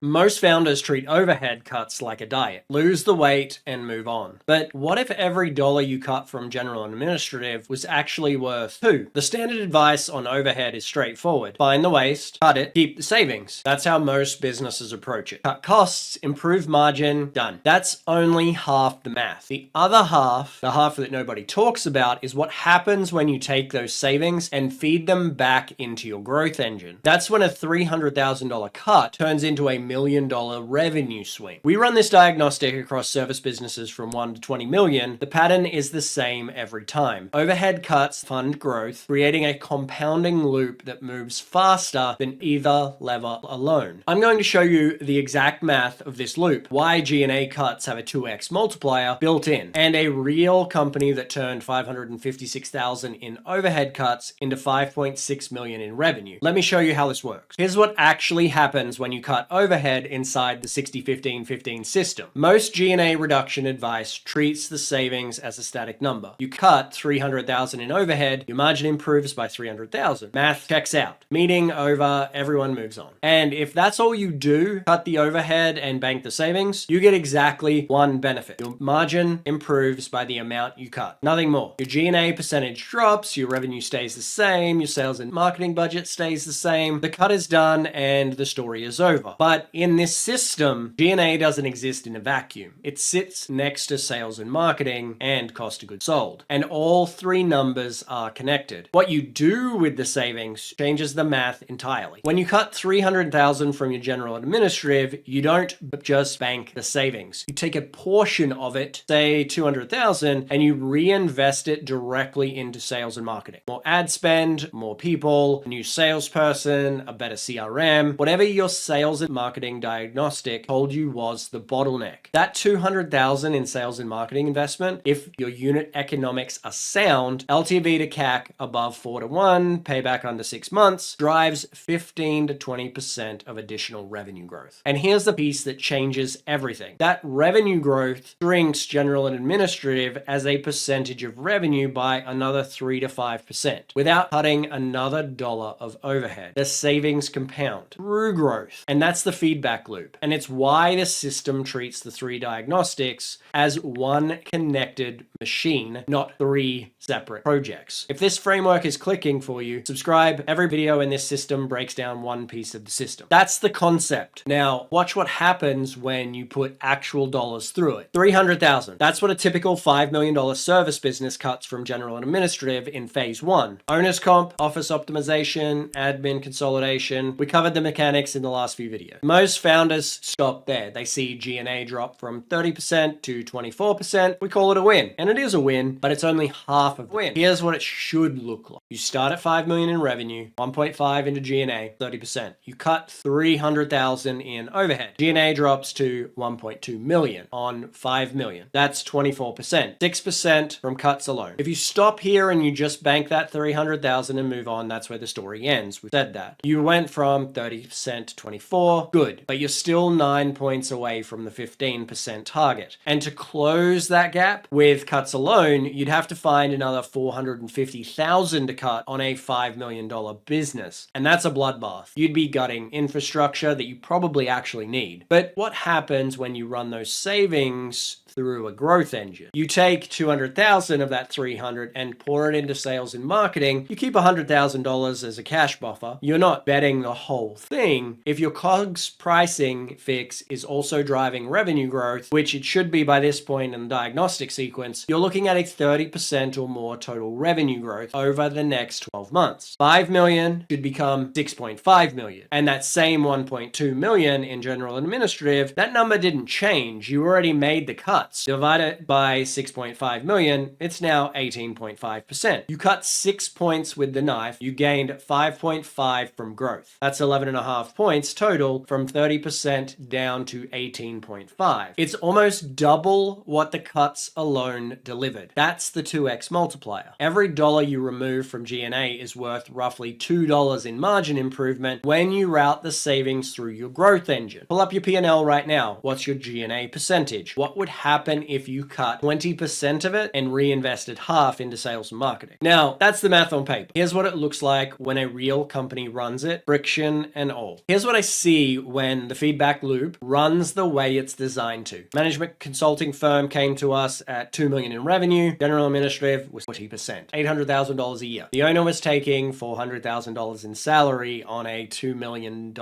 Most founders treat overhead cuts like a diet. Lose the weight and move on. But what if every dollar you cut from general and administrative was actually worth 2? The standard advice on overhead is straightforward. Find the waste, cut it, keep the savings. That's how most businesses approach it. Cut costs, improve margin, done. That's only half the math. The other half, the half that nobody talks about, is what happens when you take those savings and feed them back into your growth engine. That's when a $300,000 cut turns into a $1 million revenue swing. We run this diagnostic across service businesses from 1 to 20 million. The pattern is the same every time. Overhead cuts fund growth, creating a compounding loop that moves faster than either lever alone. I'm going to show you the exact math of this loop, why G&A cuts have a 2x multiplier built in, and a real company that turned $556,000 in overhead cuts into $5.6 million in revenue. Let me show you how this works. Here's what actually happens when you cut overhead inside the 60-15-15 system. Most G&A reduction advice treats the savings as a static number. You cut $300,000 in overhead, your margin improves by $300,000. Math checks out. Meeting over, everyone moves on. And if that's all you do, cut the overhead and bank the savings, you get exactly one benefit. Your margin improves by the amount you cut. Nothing more. Your G&A percentage drops, your revenue stays the same, your sales and marketing budget stays the same. The cut is done and the story is over. But in this system, G&A doesn't exist in a vacuum. It sits next to sales and marketing and cost of goods sold. And all three numbers are connected. What you do with the savings changes the math entirely. When you cut $300,000 from your general administrative, you don't just bank the savings. You take a portion of it, say $200,000, and you reinvest it directly into sales and marketing. More ad spend, more people, a new salesperson, a better CRM, whatever your sales and marketing diagnostic told you was the bottleneck. That $200,000 in sales and marketing investment, if your unit economics are sound, LTV to CAC above 4 to 1, payback under 6 months, drives 15 to 20% of additional revenue growth. And here's the piece that changes everything. That revenue growth shrinks general and administrative as a percentage of revenue by another 3 to 5% without cutting another dollar of overhead. The savings compound through growth. And that's the feedback loop. And it's why the system treats the three diagnostics as one connected machine, not three separate projects. If this framework is clicking for you, subscribe. Every video in this system breaks down one piece of the system. That's the concept. Now, watch what happens when you put actual dollars through it. $300,000. That's what a typical $5 million service business cuts from general and administrative in phase 1. Owner's comp, office optimization, admin consolidation. We covered the mechanics in the last few videos. Most founders stop there. They see G&A drop from 30% to 24%. We call it a win. And it is a win, but it's only half of the win. Here's what it should look like. You start at 5 million in revenue, 1.5 into G&A, 30%. You cut 300,000 in overhead. G&A drops to 1.2 million on 5 million. That's 24%. 6% from cuts alone. If you stop here and you just bank that 300,000 and move on, that's where the story ends. We said that. You went from 30% to 24, good, but you're still 9 points away from the 15% target. And to close that gap with cuts alone, you'd have to find another 450,000 to cut on a $5 million business. And that's a bloodbath. You'd be gutting infrastructure that you probably actually need. But what happens when you run those savings through a growth engine? You take 200,000 of that 300 and pour it into sales and marketing. You keep $100,000 as a cash buffer. You're not betting the whole thing. If your COGS pricing fix is also driving revenue growth, which it should be by this point in the diagnostic sequence, you're looking at a 30% or more total revenue growth over the next 12 months. 5 million should become 6.5 million. And that same 1.2 million in general and administrative, that number didn't change. You already made the cuts. Divide it by 6.5 million, it's now 18.5%. You cut 6 points with the knife, you gained 5.5 from growth. That's 11.5 points total from 30% down to 18.5. It's almost double what the cuts alone delivered. That's the 2x multiplier. Every dollar you remove from G&A is worth roughly $2 in margin improvement when you route the savings through your growth engine. Pull up your P&L right now. What's your G&A percentage? What would happen happen if you cut 20% of it and reinvested half into sales and marketing. Now, that's the math on paper. Here's what it looks like when a real company runs it, friction and all. Here's what I see when the feedback loop runs the way it's designed to. Management consulting firm came to us at $2 million in revenue. General administrative was 40%, $800,000 a year. The owner was taking $400,000 in salary on a $2 million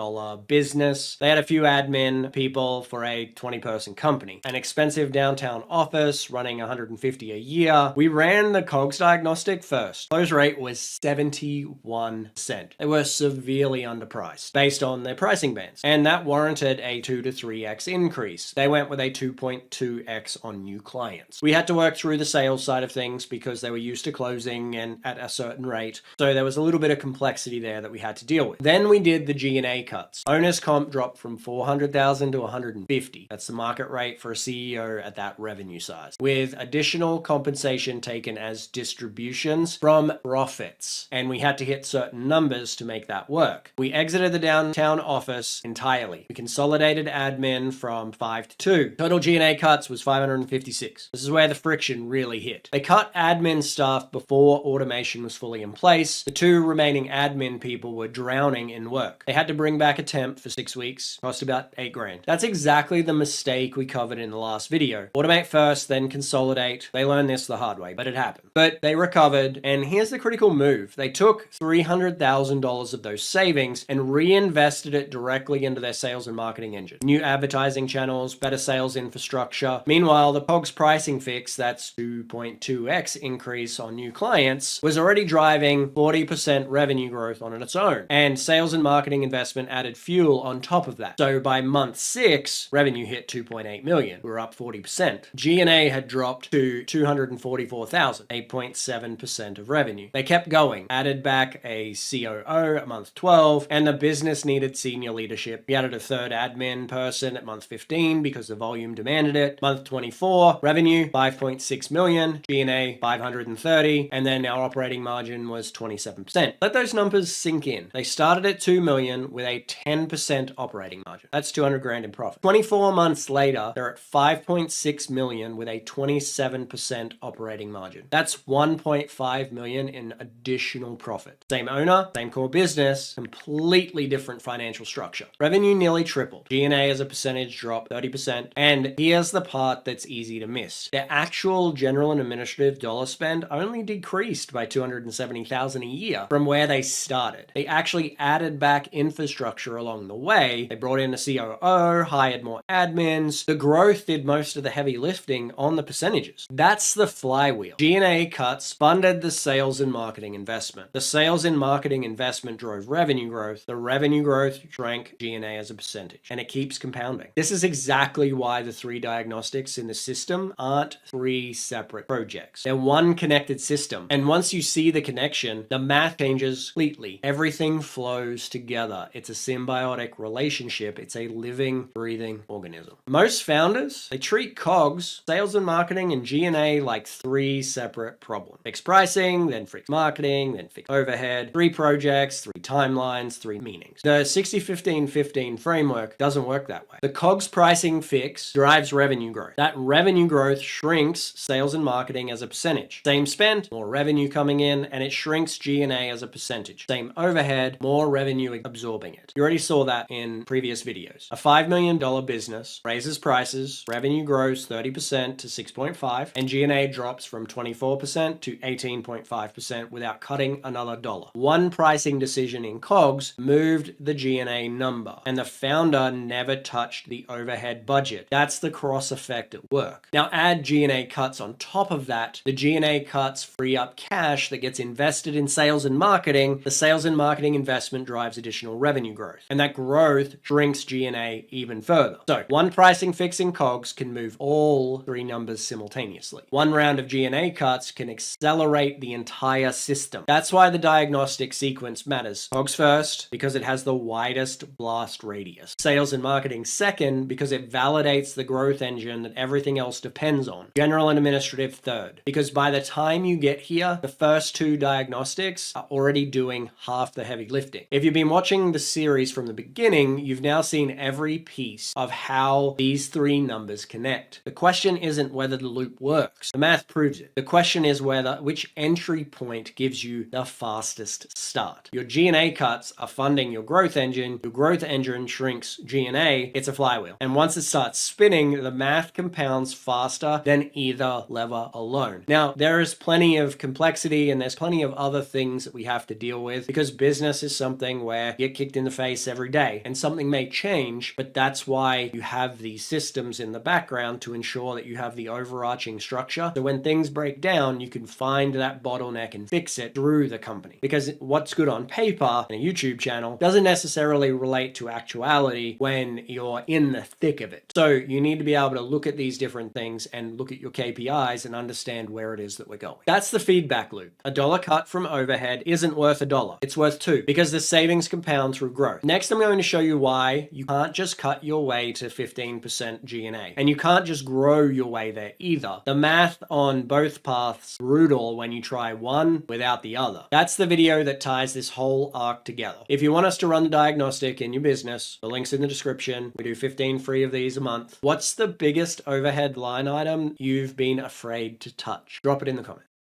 business. They had a few admin people for a 20-person company, an expensive downtown office running $150 a year. We ran the COGS diagnostic first. Close rate was 71%. They were severely underpriced based on their pricing bands, and that warranted a 2 to 3x increase. They went with a 2.2x on new clients. We had to work through the sales side of things because they were used to closing and at a certain rate, so there was a little bit of complexity there that we had to deal with. Then we did the G&A cuts. Owner's comp dropped from $400,000 to $150. That's the market rate for a CEO at that revenue size, with additional compensation taken as distributions from profits, and we had to hit certain numbers to make that work. We exited the downtown office entirely. We consolidated admin from 5 to 2. Total G&A cuts was 556. This is where the friction really hit. They cut admin staff before automation was fully in place. The 2 remaining admin people were drowning in work. They had to bring back a temp for 6 weeks, cost about $8,000. That's exactly the mistake we covered in the last video. Automate first, then consolidate. They learned this the hard way, but it happened. But they recovered, and here's the critical move. They took $300,000 of those savings and reinvested it directly into their sales and marketing engine. New advertising channels, better sales infrastructure. Meanwhile, the COGS pricing fix, that's 2.2x increase on new clients, was already driving 40% revenue growth on its own. And sales and marketing investment added fuel on top of that. So by month 6, revenue hit 2.8 million. We were up 40%. G&A had dropped to 244,000, 8.7% of revenue. They kept going, added back a COO at month 12, and the business needed senior leadership. We added a third admin person at month 15 because the volume demanded it. Month 24, revenue 5.6 million, G&A 530, and then our operating margin was 27%. Let those numbers sink in. They started at 2 million with a 10% operating margin. That's $200,000 in profit. 24 months later, they're at 5.6 million with a 27% operating margin. That's 1.5 million in additional profit. Same owner, same core business, completely different financial structure. Revenue nearly tripled. G&A as a percentage dropped 30%. And here's the part that's easy to miss. Their actual general and administrative dollar spend only decreased by 270,000 a year from where they started. They actually added back infrastructure along the way. They brought in a COO, hired more admins. The growth did most of the heavy lifting on the percentages. That's the flywheel. G&A cuts funded the sales and marketing investment. The sales and marketing investment drove revenue growth. The revenue growth shrank G&A as a percentage, and it keeps compounding. This is exactly why the 3 diagnostics in the system aren't 3 separate projects. They're one connected system, and once you see the connection, the math changes completely. Everything flows together. It's a symbiotic relationship. It's a living, breathing organism. Most founders, they treat COGS, sales and marketing, and G&A like 3 separate problems. Fixed pricing, then fixed marketing, then fixed overhead, 3 projects, 3 timelines, 3 meanings. The 60-15-15 framework doesn't work that way. The COGS pricing fix drives revenue growth. That revenue growth shrinks sales and marketing as a percentage. Same spend, more revenue coming in, and it shrinks G&A as a percentage. Same overhead, more revenue absorbing it. You already saw that in previous videos. A $5 million business raises prices, revenue grows 30% to 6.5, and G&A drops from 24% to 18.5% without cutting another dollar. One pricing decision in COGS moved the G&A number, and the founder never touched the overhead budget. That's the cross effect at work. Now add G&A cuts on top of that. The G&A cuts free up cash that gets invested in sales and marketing. The sales and marketing investment drives additional revenue growth, and that growth shrinks G&A even further. So one pricing fix in COGS can move all 3 numbers simultaneously. One round of G&A cuts can accelerate the entire system. That's why the diagnostic sequence matters. COGS first, because it has the widest blast radius. Sales and marketing second, because it validates the growth engine that everything else depends on. General and administrative third, because by the time you get here, the first 2 diagnostics are already doing half the heavy lifting. If you've been watching the series from the beginning, you've now seen every piece of how these 3 numbers connect. connect. The question isn't whether the loop works. The math proves it. The question is which entry point gives you the fastest start. Your G&A cuts are funding your growth engine. Your growth engine shrinks G&A. It's a flywheel. And once it starts spinning, the math compounds faster than either lever alone. Now, there is plenty of complexity and there's plenty of other things that we have to deal with because business is something where you get kicked in the face every day and something may change, but that's why you have these systems in the background to ensure that you have the overarching structure. So when things break down, you can find that bottleneck and fix it through the company. Because what's good on paper in a YouTube channel doesn't necessarily relate to actuality when you're in the thick of it. So you need to be able to look at these different things and look at your KPIs and understand where it is that we're going. That's the feedback loop. A dollar cut from overhead isn't worth $1. It's worth $2 because the savings compound through growth. Next, I'm going to show you why you can't just cut your way to 15% G&A. And you can't just grow your way there either. The math on both paths brutal when you try one without the other. That's the video that ties this whole arc together. If you want us to run the diagnostic in your business, the link's in the description. We do 15 free of these a month. What's the biggest overhead line item you've been afraid to touch? Drop it in the comments.